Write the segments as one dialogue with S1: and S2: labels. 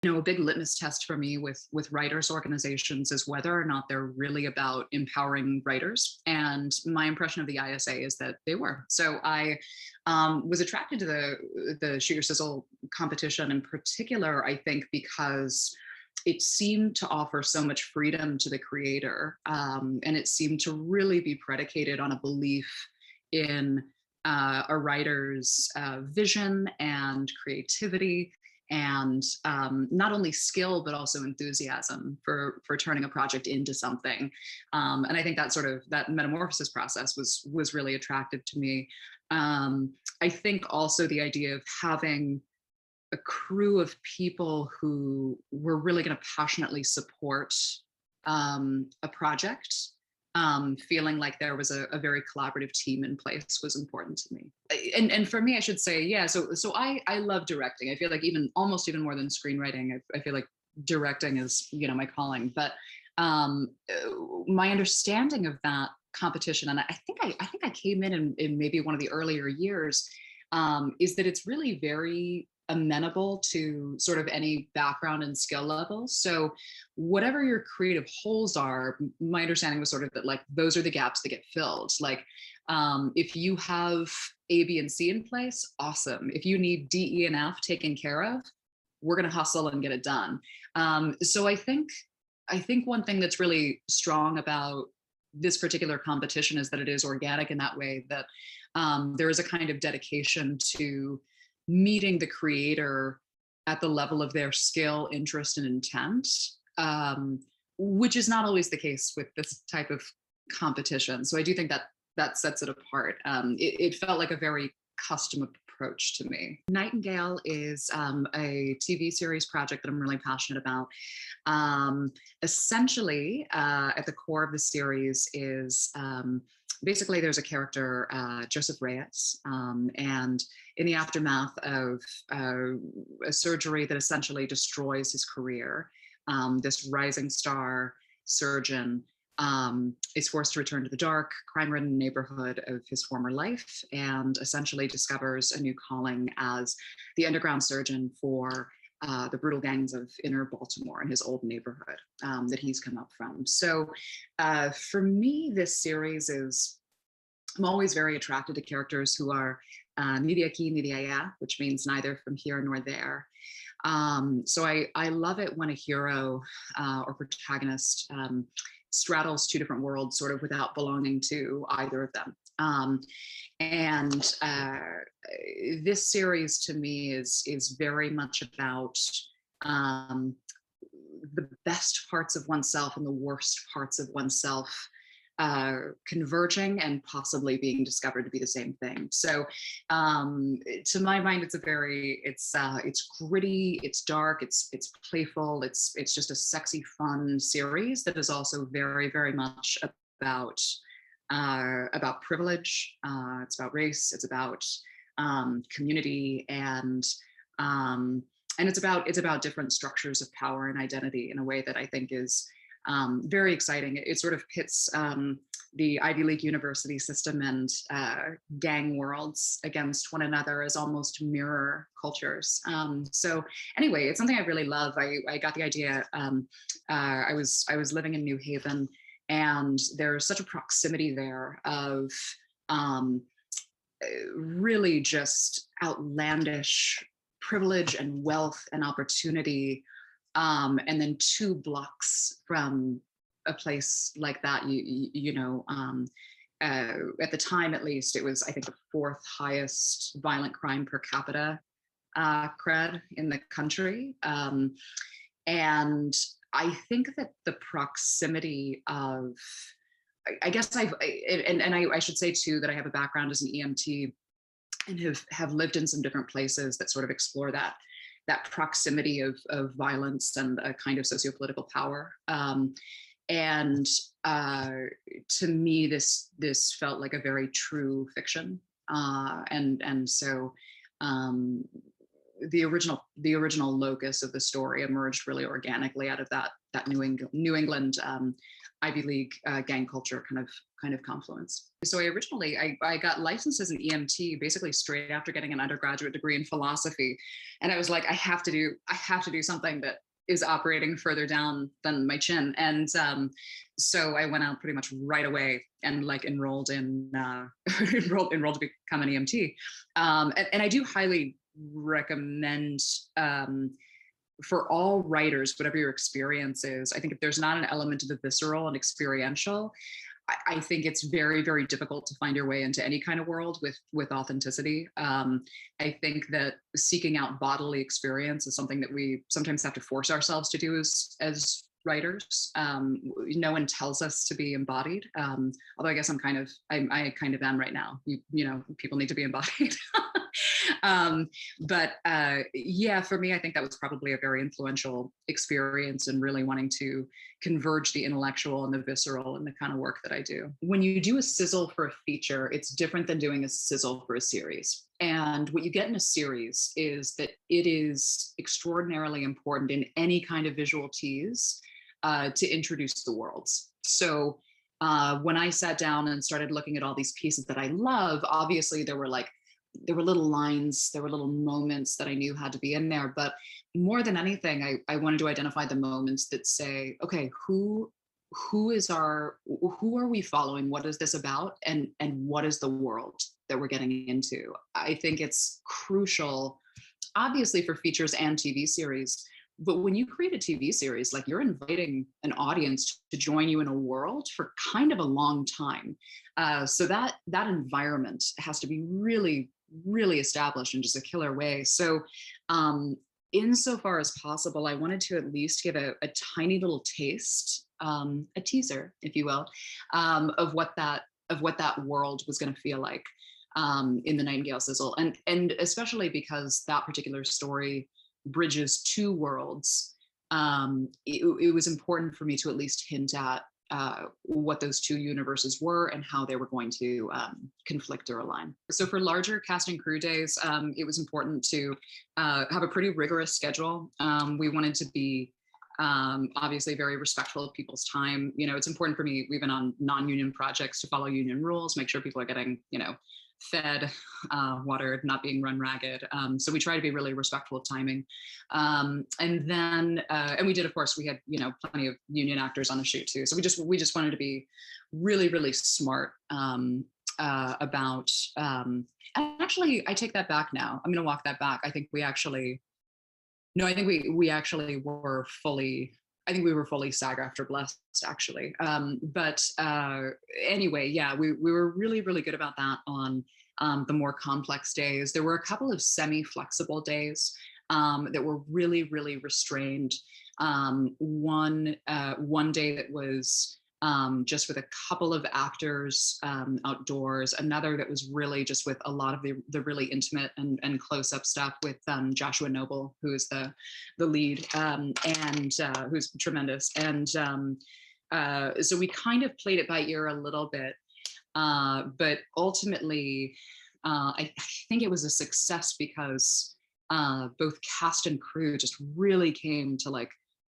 S1: A big litmus test for me with writers organizations is whether or not they're really about empowering writers. And my impression of the ISA is that they were. So I was attracted to the Shoot Your Sizzle competition in particular, I think, because it seemed to offer so much freedom to the creator, and it seemed to really be predicated on a belief in a writer's vision and creativity, and not only skill but also enthusiasm for turning a project into something. And I think that metamorphosis process was really attractive to me. I think also the idea of having a crew of people who were really going to passionately support a project, feeling like there was a very collaborative team in place was important to me. And for me, I should say, yeah, so I love directing. I feel like almost even more than screenwriting, I feel like directing is, my calling. But my understanding of that competition, and I think I came in maybe one of the earlier years, is that it's really very amenable to sort of any background and skill level. So whatever your creative holes are, my understanding was sort of that, like, those are the gaps that get filled. Like, if you have A, B, and C in place, awesome. If you need D, E, and F taken care of, we're going to hustle and get it done. So I think one thing that's really strong about this particular competition is that it is organic in that way, that there is a kind of dedication to meeting the creator at the level of their skill, interest, and intent, which is not always the case with this type of competition. So I do think that sets it apart. It felt like a very custom approach to me. Nightingale is a TV series project that I'm really passionate about. Essentially, at the core of the series is basically there's a character, Joseph Reyes, and in the aftermath of a surgery that essentially destroys his career, this rising star surgeon is forced to return to the dark, crime-ridden neighborhood of his former life, and essentially discovers a new calling as the underground surgeon for the brutal gangs of inner Baltimore in his old neighborhood that he's come up from. So for me, this series I'm always very attracted to characters who are ni aquí ni de allá, which means neither from here nor there. So I love it when a hero or protagonist straddles two different worlds sort of without belonging to either of them. And this series to me is very much about the best parts of oneself and the worst parts of oneself converging and possibly being discovered to be the same thing. So to my mind, it's gritty, it's dark, it's playful, it's just a sexy, fun series that is also very, very much about privilege. It's about race, it's about community, and it's about different structures of power and identity in a way that I think is very exciting. It sort of pits the Ivy League university system and gang worlds against one another as almost mirror cultures. So anyway, it's something I really love. I got the idea. I was living in New Haven, and there's such a proximity there of really just outlandish privilege and wealth and opportunity. And then 2 blocks from a place like that, at the time, at least, it was, I think, the 4th highest violent crime per capita cred in the country. And I think that the proximity of, I guess I should say too that I have a background as an EMT and have lived in some different places that sort of explore that proximity of violence and a kind of sociopolitical power. And to me, this felt like a very true fiction. And so the original locus of the story emerged really organically out of that that New England Ivy League gang culture kind of confluence. So I got licensed as an EMT basically straight after getting an undergraduate degree in philosophy, and I was like, I have to do something that is operating further down than my chin. And so I went out pretty much right away and like enrolled to become an EMT. And I do highly recommend for all writers, whatever your experience is, I think if there's not an element of the visceral and experiential, I think it's very, very difficult to find your way into any kind of world with authenticity. I think that seeking out bodily experience is something that we sometimes have to force ourselves to do as writers. No one tells us to be embodied. Although I guess I kind of am right now. You know, people need to be embodied. But yeah, for me, I think that was probably a very influential experience in really wanting to converge the intellectual and the visceral in the kind of work that I do. When you do a sizzle for a feature, it's different than doing a sizzle for a series. And what you get in a series is that it is extraordinarily important in any kind of visual tease to introduce the worlds. So when I sat down and started looking at all these pieces that I love, obviously there were little lines, there were little moments that I knew had to be in there. But more than anything, I wanted to identify the moments that say, okay, who are we following? What is this about? And what is the world that we're getting into? I think it's crucial, obviously, for features and TV series. But when you create a TV series, like, you're inviting an audience to join you in a world for kind of a long time. So that environment has to be really, really established in just a killer way. So insofar as possible, I wanted to at least give a tiny little taste, a teaser, if you will, of what that world was going to feel like in the Nightingale Sizzle. And especially because that particular story bridges two worlds, it was important for me to at least hint at what those two universes were and how they were going to conflict or align. So for larger cast and crew days, it was important to have a pretty rigorous schedule. We wanted to be obviously very respectful of people's time. You know, it's important for me, even on non-union projects, to follow union rules, make sure people are getting, fed, watered, not being run ragged. So we try to be really respectful of timing. And then, and we did, of course, we had, plenty of union actors on the shoot too. So we just wanted to be really, really smart about, and actually, I take that back now. I'm going to walk that back. I think we actually were fully, I think we were fully SAG-AFTRA blessed, actually. But anyway, yeah, we were really, really good about that on the more complex days. There were a couple of semi-flexible days that were really, really restrained. One day that was just with a couple of actors outdoors, another that was really just with a lot of the really intimate and close-up stuff with Joshua Noble, who is the lead, and who's tremendous. And so we kind of played it by ear a little bit, but ultimately I think it was a success because both cast and crew just really came to like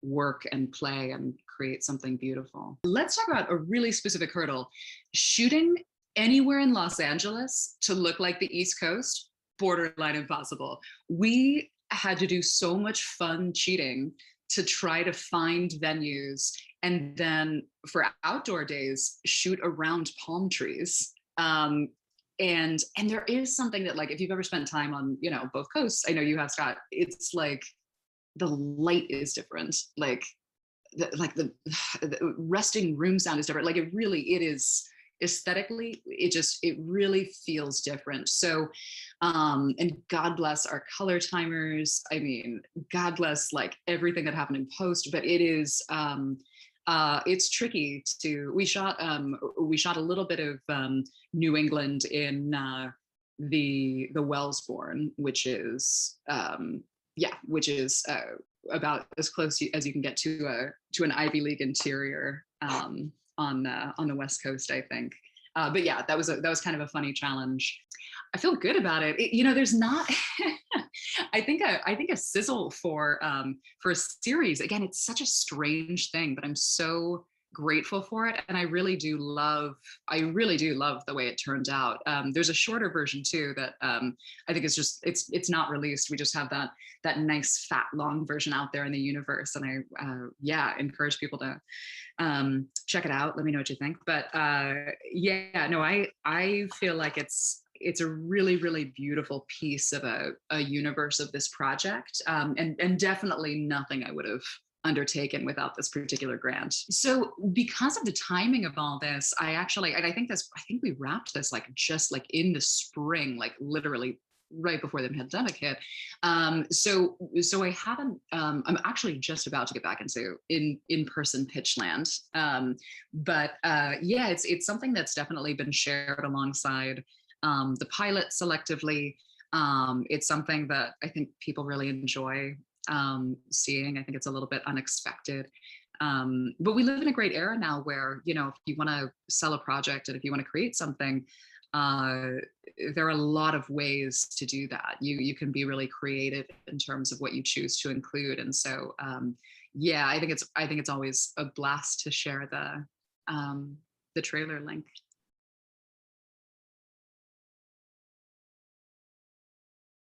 S1: work and play and create something beautiful. Let's talk about a really specific hurdle. Shooting anywhere in Los Angeles to look like the East Coast, borderline impossible. We had to do so much fun cheating to try to find venues, and then for outdoor days, shoot around palm trees. And there is something that, like, if you've ever spent time on, both coasts, I know you have, Scott, it's like the light is different. Like the resting room sound is different. Like it is aesthetically, it really feels different. So, and God bless our color timers. I mean, God bless like everything that happened in post, but it is, it's tricky we shot a little bit of New England in the Wellsbourne, which is about as close as you can get to an Ivy League interior on the West Coast, I think. But yeah, that was kind of a funny challenge. I feel good about it. There's not. I think a sizzle for a series. Again, it's such a strange thing, but I'm so grateful for it, and I really do love the way it turned out. There's a shorter version too that I think is just it's not released. We just have that nice fat long version out there in the universe, and I encourage people to check it out. Let me know what you think. But I feel like it's a really, really beautiful piece of a universe of this project, and definitely nothing I would have undertaken without this particular grant. So because of the timing of all this, I think we wrapped this just in the spring, literally right before the pandemic hit. So I haven't, I'm actually just about to get back into in-person pitch land. It's something that's definitely been shared alongside the pilot selectively. It's something that I think people really enjoy seeing. I think it's a little bit unexpected. But we live in a great era now where, if you want to sell a project and if you want to create something, there are a lot of ways to do that. You can be really creative in terms of what you choose to include. And so, I think it's always a blast to share the trailer link.